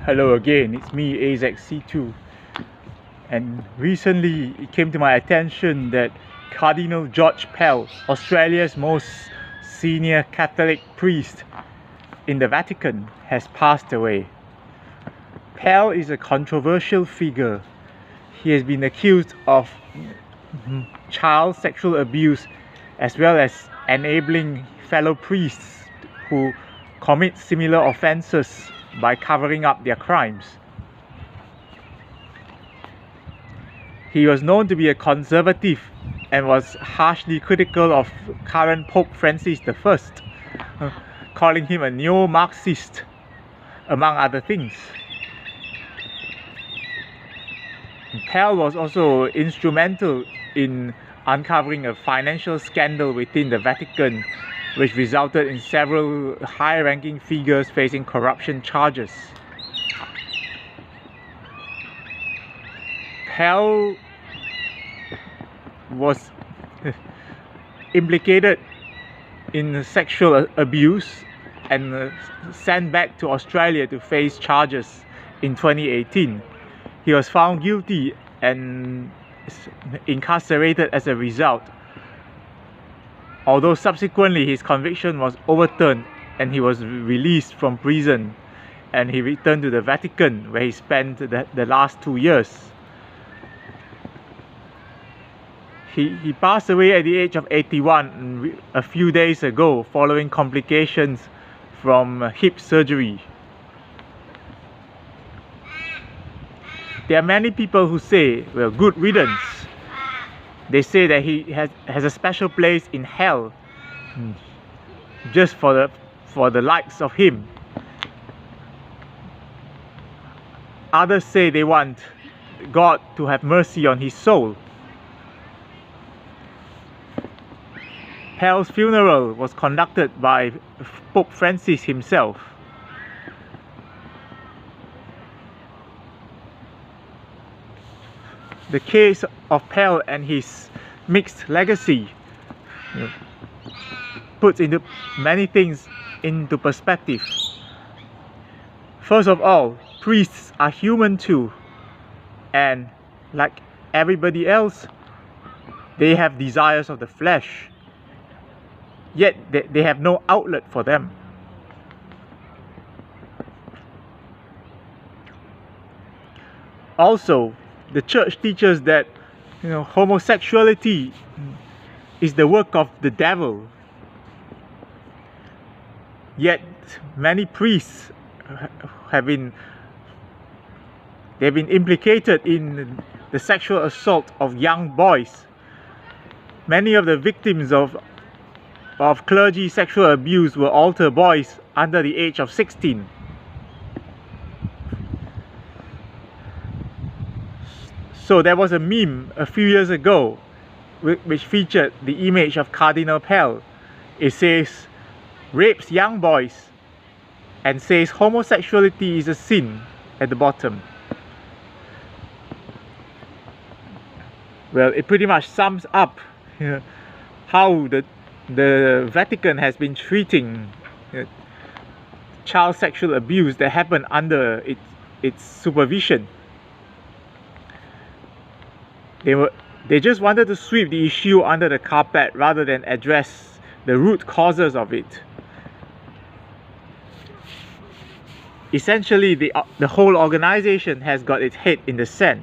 Hello again, it's me AZC2, and recently it came to my attention that Cardinal George Pell, Australia's most senior Catholic priest in the Vatican, has passed away. Pell is a controversial figure. He has been accused of child sexual abuse as well as enabling fellow priests who commit similar offences by covering up their crimes. He was known to be a conservative and was harshly critical of current Pope Francis I, calling him a neo-Marxist, among other things. Pell was also instrumental in uncovering a financial scandal within the Vatican, which resulted in several high-ranking figures facing corruption charges. Pell was implicated in sexual abuse and sent back to Australia to face charges in 2018. He was found guilty and incarcerated as a result, although subsequently his conviction was overturned and he was released from prison, and he returned to the Vatican, where he spent the last 2 years. He passed away at the age of 81 a few days ago following complications from hip surgery. There are many people who say, well, good riddance. They say that he has a special place in hell just for the likes of him. Others say they want God to have mercy on his soul. Pell's funeral was conducted by Pope Francis himself. The case of Pell and his mixed legacy puts into many things into perspective. First of all, priests are human too, and like everybody else, they have desires of the flesh, yet they have no outlet for them. Also, the church teaches that homosexuality is the work of the devil. Yet many priests have been implicated in the sexual assault of young boys. Many of the victims of clergy sexual abuse were altar boys under the age of 16. So there was a meme a few years ago which featured the image of Cardinal Pell. It says, rapes young boys, and says homosexuality is a sin at the bottom. Well, it pretty much sums up how the Vatican has been treating child sexual abuse that happened under its supervision. They just wanted to sweep the issue under the carpet rather than address the root causes of it. Essentially, the whole organization has got its head in the sand.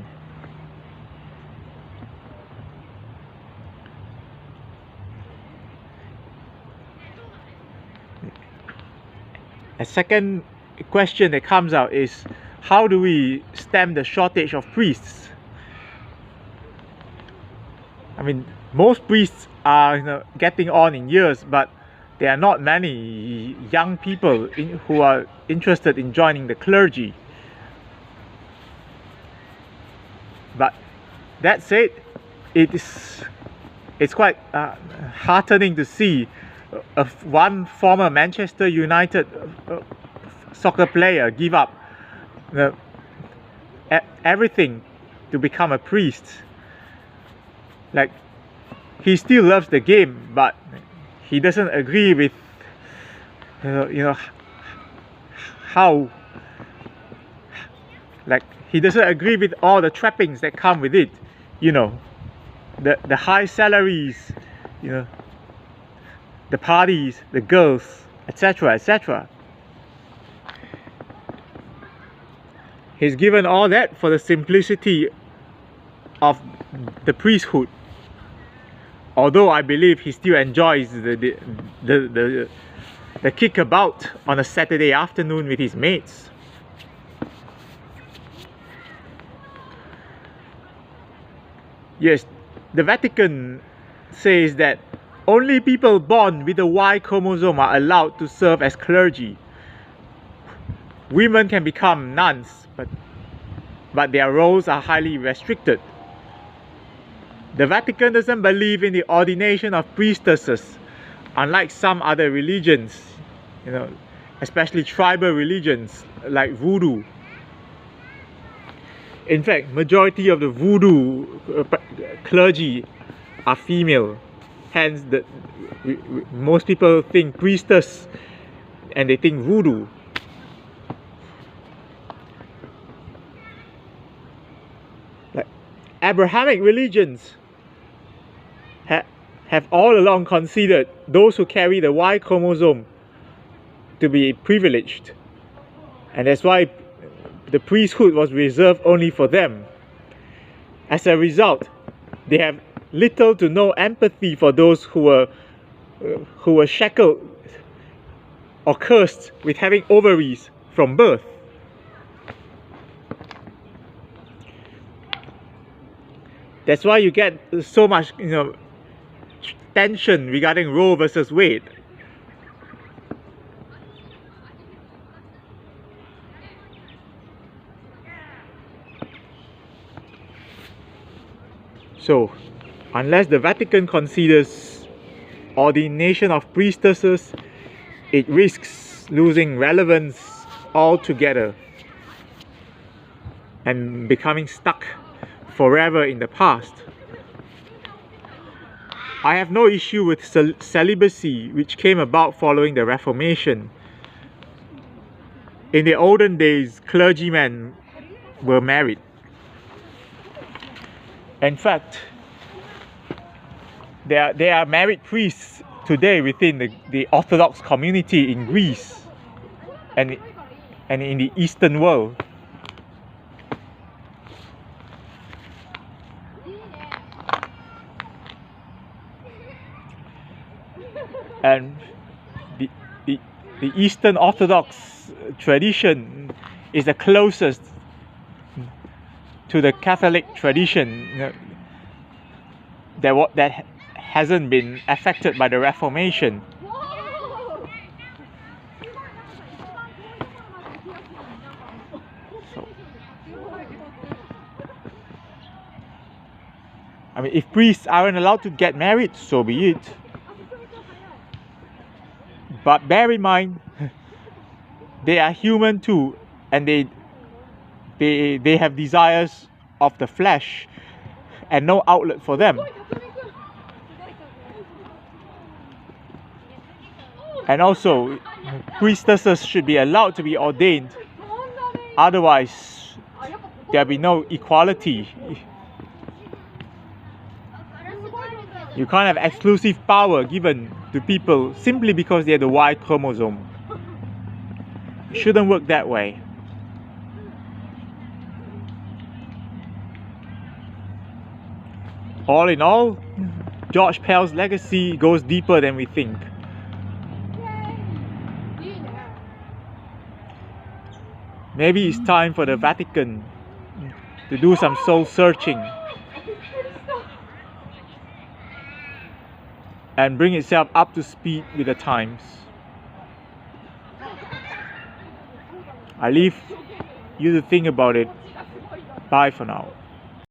A second question that comes out is, how do we stem the shortage of priests? I mean, most priests are getting on in years, but there are not many young people who are interested in joining the clergy. But that said, it's quite heartening to see one former Manchester United soccer player give up everything to become a priest. Like, he still loves the game, but he doesn't agree with Like, he doesn't agree with all the trappings that come with it, you know, the high salaries, you know, the parties, the girls, etc., etc. He's given all that for the simplicity of the priesthood. Although I believe he still enjoys the kickabout on a Saturday afternoon with his mates. Yes, the Vatican says that only people born with the Y chromosome are allowed to serve as clergy. Women can become nuns, but their roles are highly restricted. The Vatican doesn't believe in the ordination of priestesses, unlike some other religions, you know, especially tribal religions like voodoo. In fact, majority of the voodoo clergy are female. Hence, most people think priestess and they think voodoo. Like Abrahamic religions have all along considered those who carry the Y chromosome to be privileged, and that's why the priesthood was reserved only for them. As a result, they have little to no empathy for those who were shackled or cursed with having ovaries from birth. That's why you get so much, you know, tension regarding Roe versus Wade. So, unless the Vatican considers ordination of priestesses, it risks losing relevance altogether and becoming stuck forever in the past. I have no issue with celibacy, which came about following the Reformation. In the olden days, clergymen were married. In fact, there are married priests today within the Orthodox community in Greece and in the Eastern world. And the Eastern Orthodox tradition is the closest to the Catholic tradition, you know, that hasn't been affected by the Reformation. So, I mean, if priests aren't allowed to get married, so be it. But bear in mind, they are human too, and they have desires of the flesh and no outlet for them. And also, priestesses should be allowed to be ordained. Otherwise, there'll be no equality. You can't have exclusive power given to people simply because they have the Y chromosome. It shouldn't work that way. All in all, George Pell's legacy goes deeper than we think. Maybe it's time for the Vatican to do some soul searching and bring itself up to speed with the times. I leave you to think about it. Bye for now.